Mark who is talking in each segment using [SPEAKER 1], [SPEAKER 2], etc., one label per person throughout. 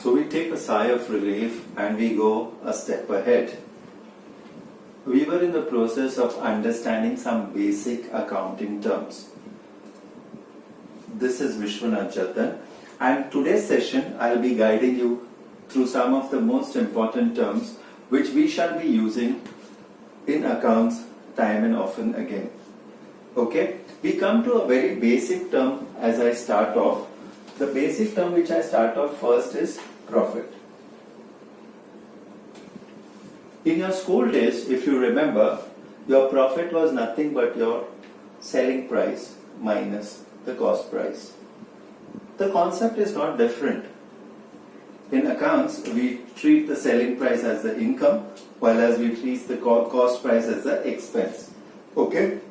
[SPEAKER 1] So we take a sigh of relief and we go a step ahead. We were in the process of understanding some basic accounting terms. This is Vishwanath Jatan, and today's session I'll be guiding you through some of the most important terms which we shall be using in accounts time and often again. Okay, we come to a very basic term as I start off. The basic term which I start off first is profit. In your school days, if you remember, your profit was nothing but your selling price minus the cost price. The concept is not different. In accounts, we treat the selling price as the income, while as we treat the cost price as the expense. Okay?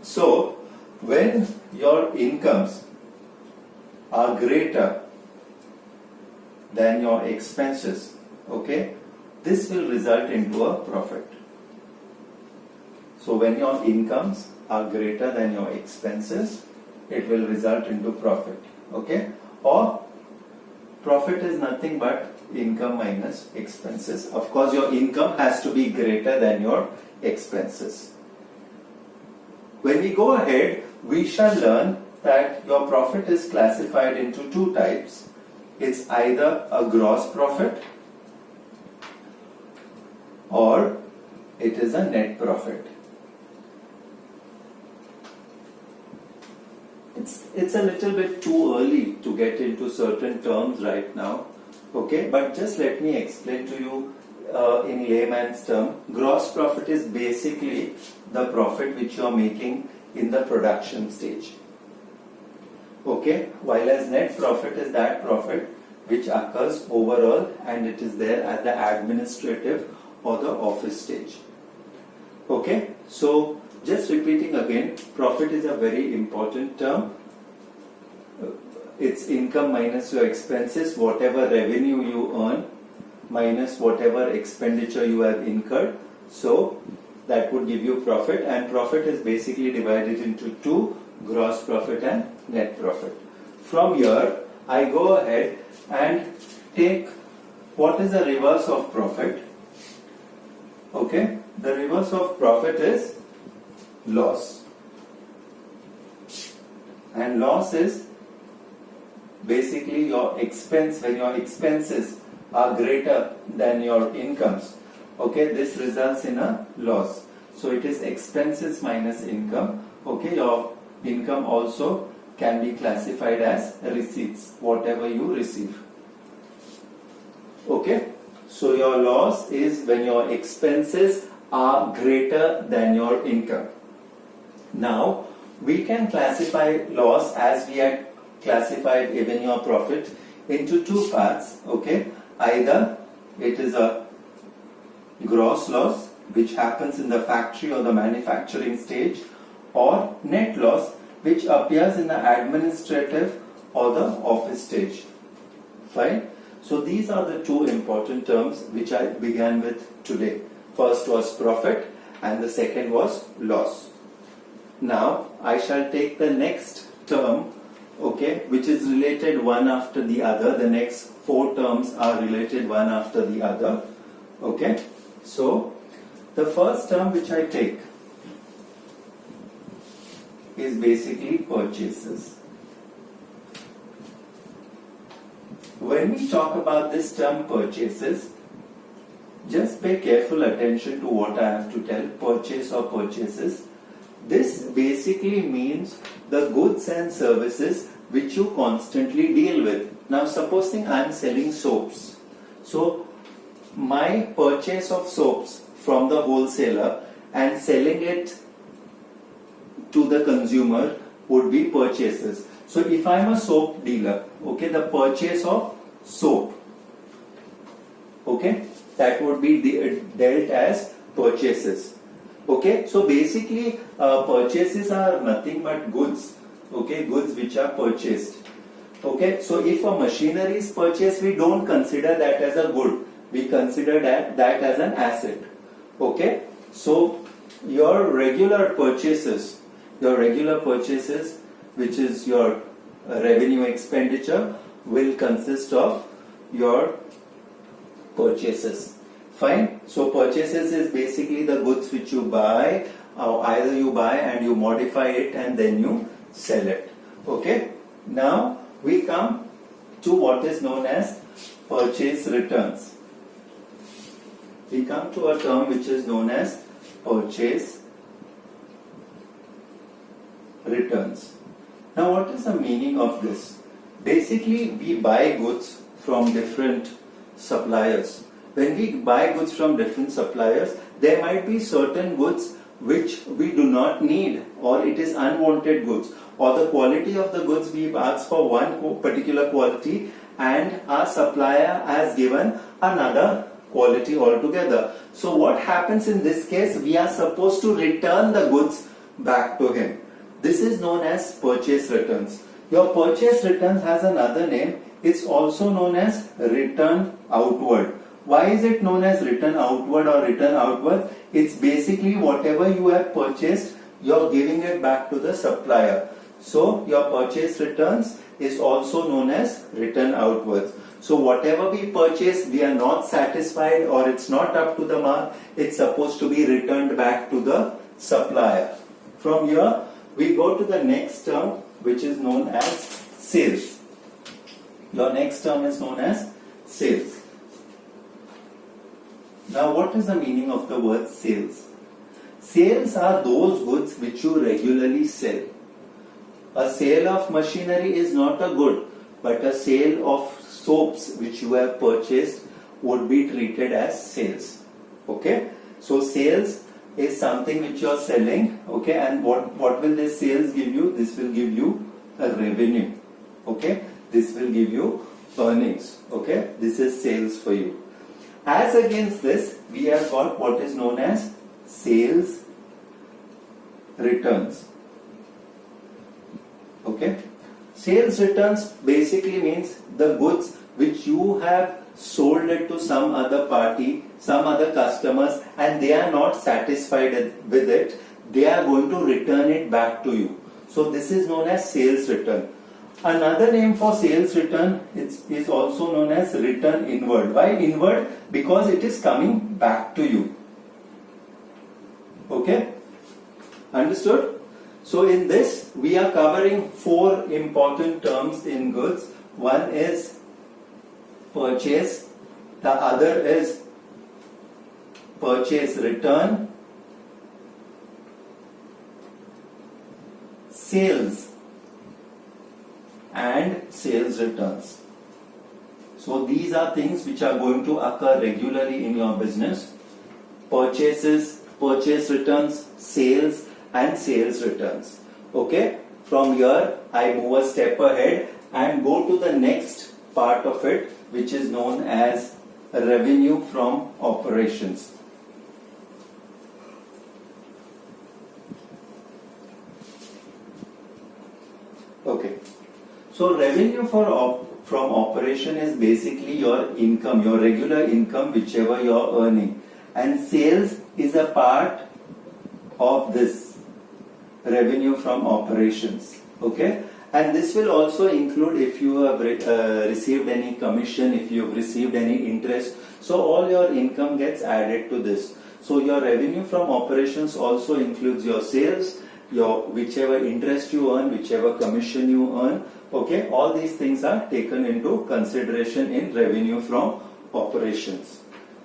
[SPEAKER 1] So, when your incomes are greater than your expenses, okay, this will result into a profit. So when your incomes are greater than your expenses, it will result into profit. Okay? Or profit is nothing but income minus expenses. Of course, your income has to be greater than your expenses. When we go ahead, we shall learn that your profit is classified into two types. It's either a gross profit or it is a net profit. It's a little bit too early to get into certain terms right now, okay, but just let me explain to you in layman's term. Gross profit is basically the profit which you are making in the production stage, okay, while as net profit is that profit which occurs overall and it is there at the administrative or the office stage. Okay, so just repeating again, profit is a very important term. It's income minus your expenses, whatever revenue you earn minus whatever expenditure you have incurred. So that would give you profit, and profit is basically divided into two: gross profit and net profit. From here, I go ahead and take what is the reverse of profit. Okay, the reverse of profit is loss, and loss is basically your expense. When your expenses are greater than your incomes, okay, this results in a loss. So it is expenses minus income. Okay, your income also can be classified as receipts, whatever you receive. Okay, so your loss is when your expenses are greater than your income. Now, we can classify loss as we had classified even your profit into two parts. Okay, either it is a gross loss which happens in the factory or the manufacturing stage, or net loss which appears in the administrative or the office stage. Fine. So these are the two important terms which I began with today. First was profit and the second was loss. Now I shall take the next term, okay, which is related one after the other. The next four terms are related one after the other. Okay, so the first term which I take is basically purchases. When we talk about this term purchases, just pay careful attention to what I have to tell. Purchase or purchases. This basically means the goods and services which you constantly deal with. Now supposing I am selling soaps. So my purchase of soaps from the wholesaler and selling it to the consumer would be purchases. So if I am a soap dealer, okay, the purchase of soap, okay, that would be dealt as purchases. Okay, so basically purchases are nothing but goods, okay, goods which are purchased. Okay, so if a machinery is purchased, we don't consider that as a good, we consider that as an asset. Okay, so your regular purchases, which is your revenue expenditure, will consist of your purchases. Fine. So purchases is basically the goods which you buy, or either you buy and you modify it and then you sell it. Okay. Now we come to what is known as purchase returns. We come to a term which is known as purchase returns. Now what is the meaning of this? Basically we buy goods from different suppliers. When we buy goods from different suppliers, there might be certain goods which we do not need, or it is unwanted goods, or the quality of the goods we've asked for one particular quality and our supplier has given another quality altogether. So what happens in this case? We are supposed to return the goods back to him. This is known as purchase returns. Your purchase returns has another name. It's also known as return outward. Why is it known as return outward or return outward? It's basically whatever you have purchased, you're giving it back to the supplier. So your purchase returns is also known as return outwards. So whatever we purchase, we are not satisfied or it's not up to the mark, it's supposed to be returned back to the supplier. From here, we go to the next term which is known as sales. Your next term is known as sales. Now what is the meaning of the word sales? Sales are those goods which you regularly sell. A sale of machinery is not a good, but a sale of soaps which you have purchased would be treated as sales. Okay? So sales is something which you are selling. Okay? And what will this sales give you? This will give you a revenue. Okay? This will give you earnings. Okay? This is sales for you. As against this, we have got what is known as sales returns. Okay? Sales returns basically means the goods which you have sold it to some other party, some other customers, and they are not satisfied with it, they are going to return it back to you. So this is known as sales return. Another name for sales return is also known as return inward. Why inward? Because it is coming back to you. Okay? Understood? So in this, we are covering 4 important terms in goods. One is purchase, the other is purchase return, sales, and sales returns. So these are things which are going to occur regularly in your business. Purchases, purchase returns, sales, and sales returns. Okay? From here, I move a step ahead and go to the next part of it, which is known as revenue from operations. Okay. So revenue from operation is basically your income, your regular income, whichever you are earning. And sales is a part of this revenue from operations. Okay? And this will also include if you have received any commission, if you have received any interest. So all your income gets added to this. So your revenue from operations also includes your sales, your whichever interest you earn, whichever commission you earn. Okay, all these things are taken into consideration in revenue from operations.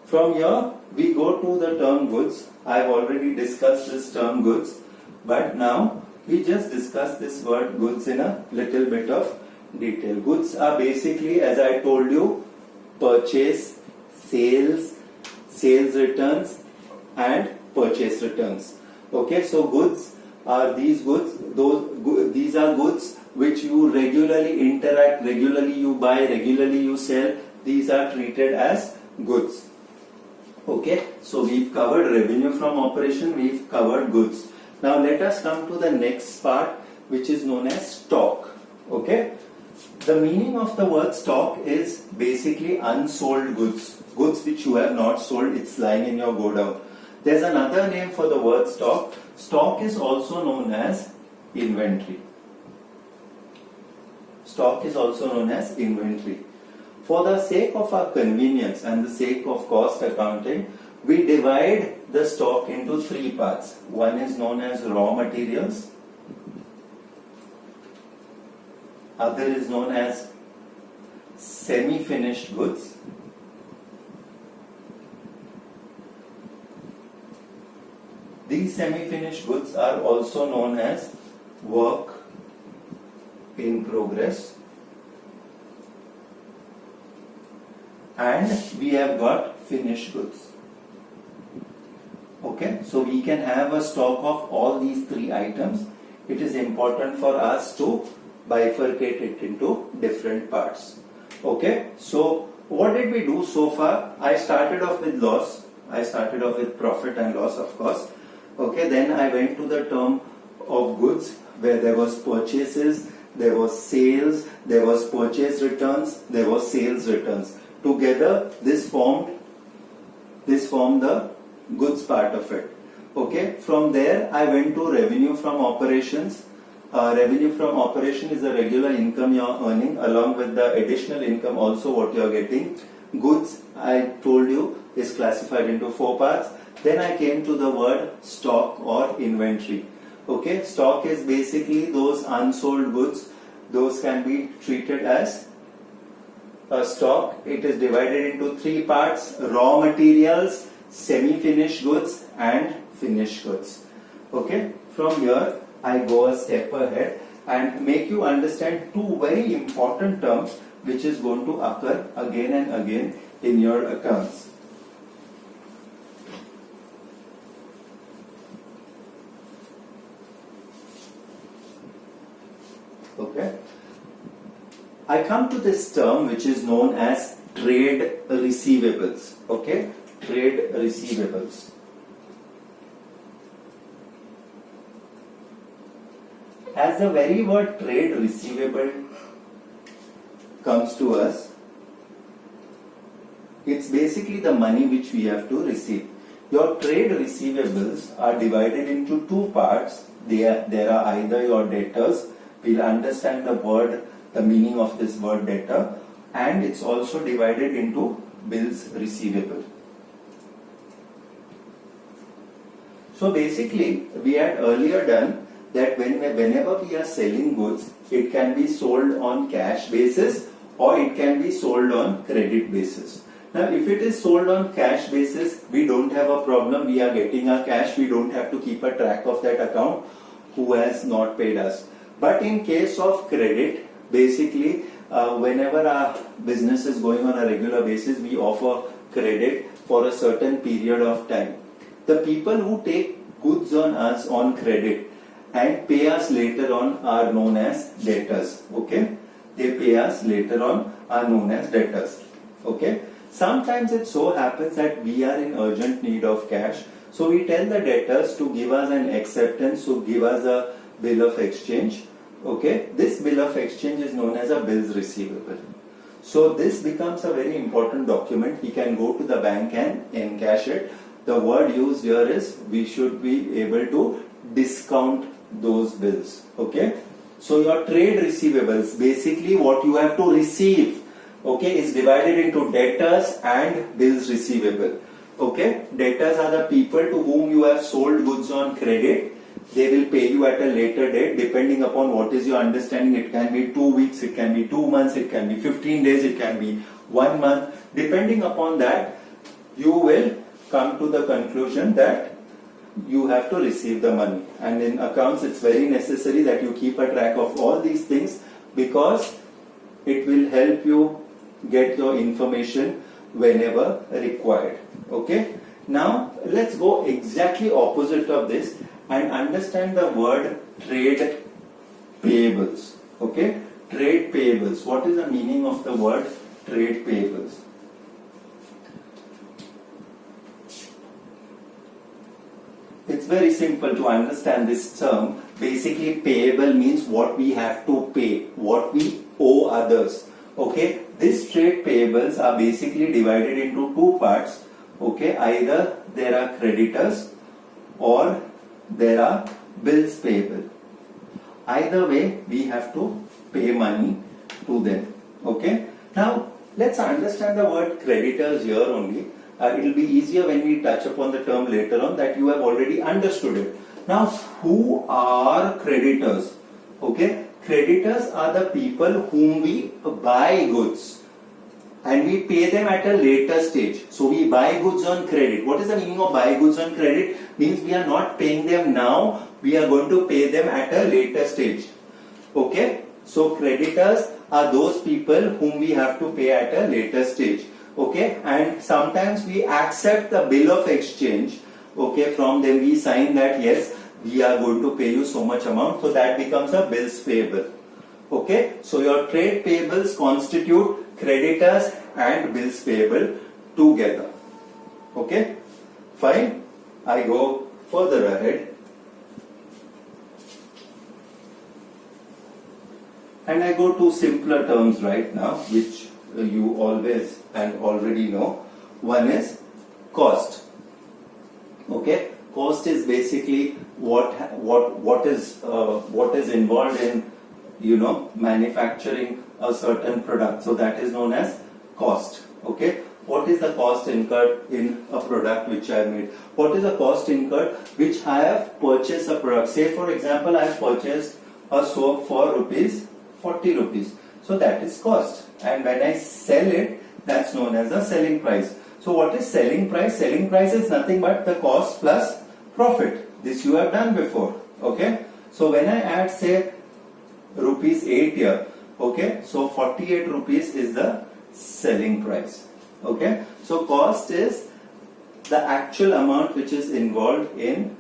[SPEAKER 1] From here, we go to the term goods. I have already discussed this term goods, but now we just discuss this word goods in a little bit of detail. Goods are basically, as I told you, purchase, sales, sales returns, and purchase returns. Okay, so goods are these goods. These are goods which you regularly interact, regularly you buy, regularly you sell. These are treated as goods. Okay, so we've covered revenue from operation, we've covered goods. Now let us come to the next part, which is known as stock. Okay, the meaning of the word stock is basically unsold goods, goods which you have not sold, it's lying in your godown. There's another name for the word stock. Stock is also known as inventory. Stock is also known as inventory. For the sake of our convenience and the sake of cost accounting, we divide the stock into three parts. One is known as raw materials, other is known as semi-finished goods, these semi-finished goods are also known as work in progress, and we have got finished goods. Okay, so we can have a stock of all these three items. It is important for us to bifurcate it into different parts. Okay, so what did we do so far? I started off with loss. I started off with profit and loss, of course. Okay, then I went to the term of goods where there was purchases, there was sales, there was purchase returns, there was sales returns. Together, this formed the goods part of it. Okay, from there I went to revenue from operations. Revenue from operation is the regular income you are earning along with the additional income also what you are getting. Goods, I told you, is classified into four parts. Then I came to the word stock or inventory. Okay, stock is basically those unsold goods. Those can be treated as a stock. It is divided into three parts: raw materials, semi-finished goods and finished goods. Okay, from here I go a step ahead and make you understand two very important terms which is going to occur again and again in your accounts. Okay, I come to this term which is known as trade receivables. Okay, trade receivables. As the very word trade receivable comes to us, it's basically the money which we have to receive. Your trade receivables are divided into two parts. There are either your debtors. We'll understand the meaning of this word debtor, and it's also divided into bills receivable. So basically, we had earlier done that whenever we are selling goods, it can be sold on cash basis or it can be sold on credit basis. Now, if it is sold on cash basis, we don't have a problem. We are getting our cash. We don't have to keep a track of that account who has not paid us. But in case of credit, basically, whenever our business is going on a regular basis, we offer credit for a certain period of time. The people who take goods on us on credit and pay us later on are known as debtors. Okay, they pay us later on are known as debtors. Okay, sometimes it so happens that we are in urgent need of cash, so we tell the debtors to give us an acceptance, to give us a bill of exchange. Okay, this bill of exchange is known as a bills receivable. So this becomes a very important document. We can go to the bank and encash it. The word used here is we should be able to discount those bills. Okay, so your trade receivables, basically what you have to receive, okay, is divided into debtors and bills receivable. Okay, debtors are the people to whom you have sold goods on credit. They will pay you at a later date depending upon what is your understanding. It can be 2 weeks, it can be 2 months, it can be 15 days, it can be 1 month. Depending upon that, you will come to the conclusion that you have to receive the money. And in accounts, it's very necessary that you keep a track of all these things because it will help you get your information whenever required. Okay. Now, let's go exactly opposite of this and understand the word trade payables. Okay, trade payables. What is the meaning of the word trade payables? It's very simple to understand this term. Basically, payable means what we have to pay, what we owe others. Okay, these trade payables are basically divided into two parts. Okay, either there are creditors or there are bills payable. Either way, we have to pay money to them. Okay. Now, let's understand the word creditors here only. It will be easier when we touch upon the term later on, that you have already understood it. Now, who are creditors? Okay, creditors are the people whom we buy goods and we pay them at a later stage. So we buy goods on credit. What is the meaning of buy goods on credit? Means we are not paying them now, we are going to pay them at a later stage. Okay, so creditors are those people whom we have to pay at a later stage. Okay, and sometimes we accept the bill of exchange. Okay, from them we sign that yes, we are going to pay you so much amount, so that becomes a bills payable. Okay, so your trade payables constitute creditors and bills payable together. Okay, fine. I go further ahead and I go to simpler terms right now, which you always and already know. One is cost. Okay, cost is basically what is involved in, you know, manufacturing a certain product. So that is known as cost. Okay, what is the cost incurred in a product which I have made? What is the cost incurred which I have purchased a product? Say for example, I have purchased a soap for ₹40 rupees. So that is cost, and when I sell it, that's known as the selling price. So what is selling price? Selling price is nothing but the cost plus profit. This you have done before. Okay, so when I add say ₹8 here, okay, so 48 rupees is the selling price. Okay, so cost is the actual amount which is involved in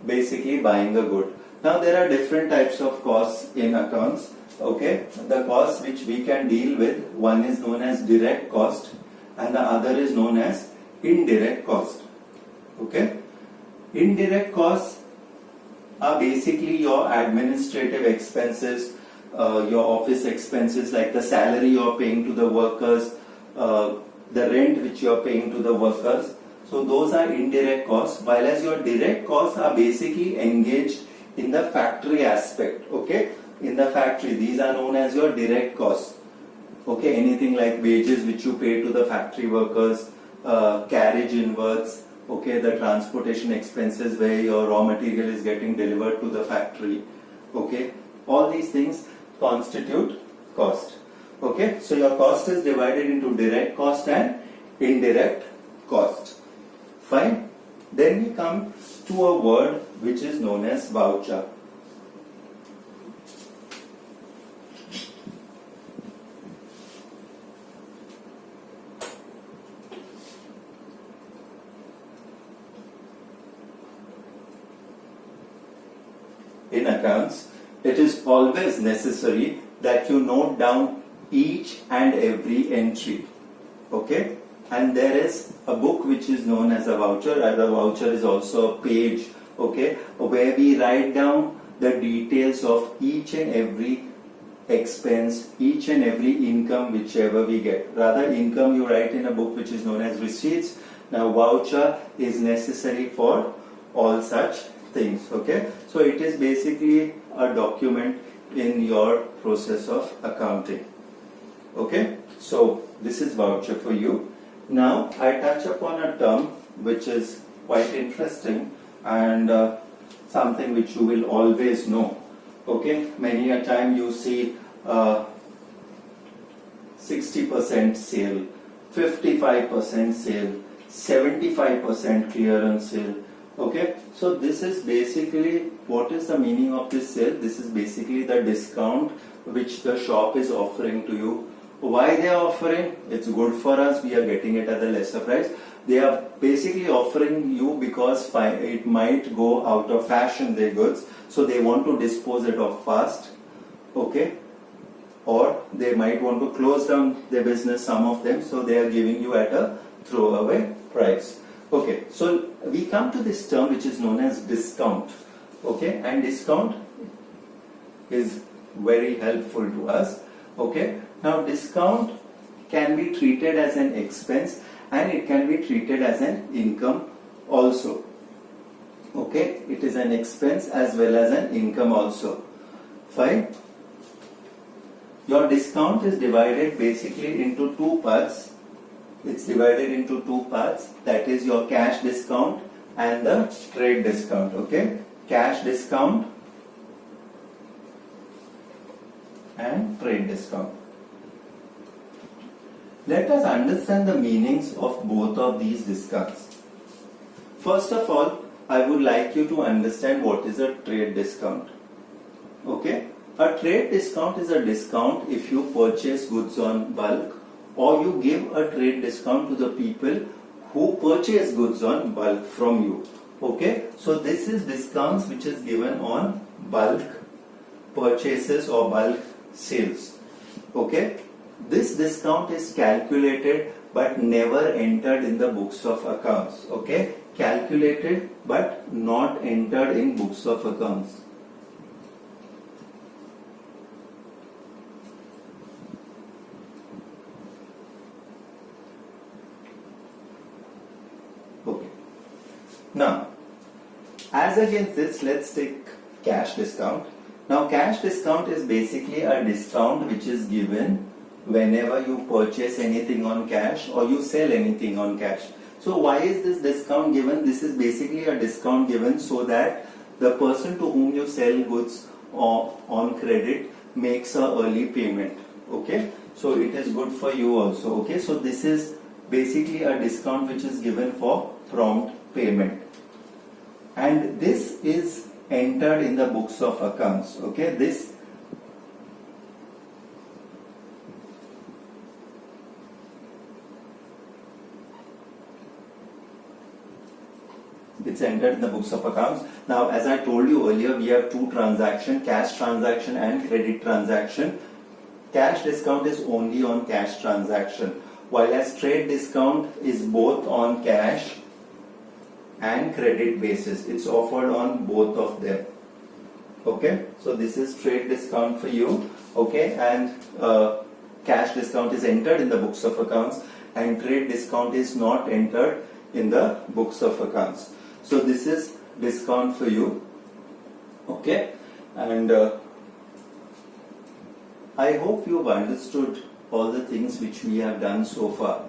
[SPEAKER 1] basically buying a good. Now there are different types of costs in accounts. Okay, the costs which we can deal with, one is known as direct cost and the other is known as indirect cost. Okay, indirect costs are basically your administrative expenses, your office expenses like the salary you are paying to the workers, the rent which you are paying to the workers. So those are indirect costs, while as your direct costs are basically engaged in the factory aspect. Okay, in the factory, these are known as your direct costs. Okay, anything like wages which you pay to the factory workers, carriage inwards, okay, the transportation expenses where your raw material is getting delivered to the factory. Okay, all these things constitute cost. Okay, so your cost is divided into direct cost and indirect cost. Fine. Then we come to a word which is known as voucher. In accounts, it is always necessary that you note down each and every entry. Okay, and there is a book which is known as a voucher, and a voucher is also a page, okay, where we write down the details of each and every expense, each and every income whichever we get. Rather, income you write in a book which is known as receipts. Now voucher is necessary for all such things. Okay, so it is basically a document in your process of accounting. Okay, so this is voucher for you. Now I touch upon a term which is quite interesting and something which you will always know. Okay, many a time you see 60% sale, 55% sale, 75% clearance sale. Okay, so this is basically, what is the meaning of this sale? This is basically the discount which the shop is offering to you. Why they are offering? It's good for us, we are getting it at a lesser price. They are basically offering you because it might go out of fashion, their goods, so they want to dispose it off fast. Okay, or they might want to close down their business, some of them, so they are giving you at a throwaway price. Okay, so we come to this term which is known as discount. Okay, and discount is very helpful to us. Okay, now discount can be treated as an expense and it can be treated as an income also. Okay, it is an expense as well as an income also. Fine. your discount is divided basically into two parts. It's divided into two parts, that is your cash discount and the trade discount. Okay, cash discount and trade discount. Let us understand the meanings of both of these discounts. First of all, I would like you to understand what is a trade discount. Okay, a trade discount is a discount if you purchase goods on bulk, or you give a trade discount to the people who purchase goods on bulk from you. Okay, so this is discounts which is given on bulk purchases or bulk sales. Okay, this discount is calculated but never entered in the books of accounts. Okay, calculated but not entered in books of accounts. Okay. Now, as against this, let's take cash discount. Now, cash discount is basically a discount which is given whenever you purchase anything on cash or you sell anything on cash. So why is this discount given? This is basically a discount given so that the person to whom you sell goods on credit makes a early payment. Okay, so it is good for you also. Okay, so this is basically a discount which is given for prompt payment, and this is entered in the books of accounts. Okay, this it's entered in the books of accounts. Now, as I told you earlier, we have two transactions, cash transaction and credit transaction. Cash discount is only on cash transaction, while as trade discount is both on cash and credit basis. It's offered on both of them. Okay, so this is trade discount for you. Okay, and cash discount is entered in the books of accounts and trade discount is not entered in the books of accounts. So this is discount for you. Okay, and I hope you've understood all the things which we have done so far.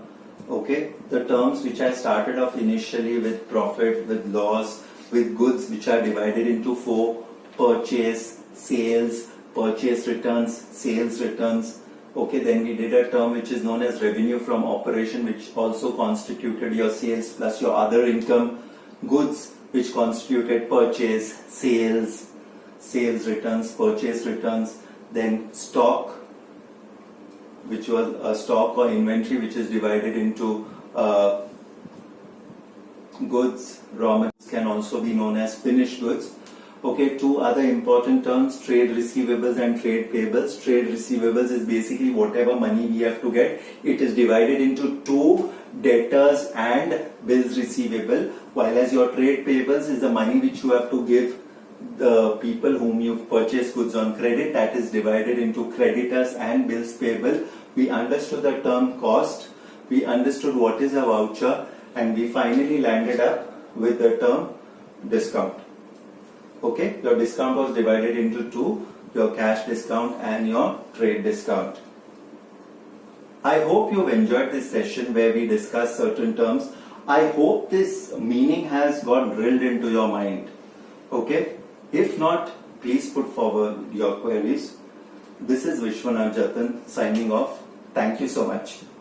[SPEAKER 1] Okay, the terms which I started off initially with profit, with loss, with goods which are divided into four: purchase, sales, purchase returns, sales returns. Okay, then we did a term which is known as revenue from operation, which also constituted your sales plus your other income. Goods, which constituted purchase, sales, sales returns, purchase returns. Then stock, which was a stock or inventory which is divided into goods. Raw materials can also be known as finished goods. Okay, two other important terms: trade receivables and trade payables. Trade receivables is basically whatever money we have to get. It is divided into two: debtors and bills receivable, while as your trade payables is the money which you have to give the people whom you've purchased goods on credit. That is divided into creditors and bills payable. We understood the term cost, we understood what is a voucher, and we finally landed up with the term discount. Okay, your discount was divided into two: your cash discount and your trade discount. I hope you've enjoyed this session where we discussed certain terms. I hope this meaning has got drilled into your mind. Okay, if not, please put forward your queries. This is Vishwanath Jatin signing off. Thank you so much.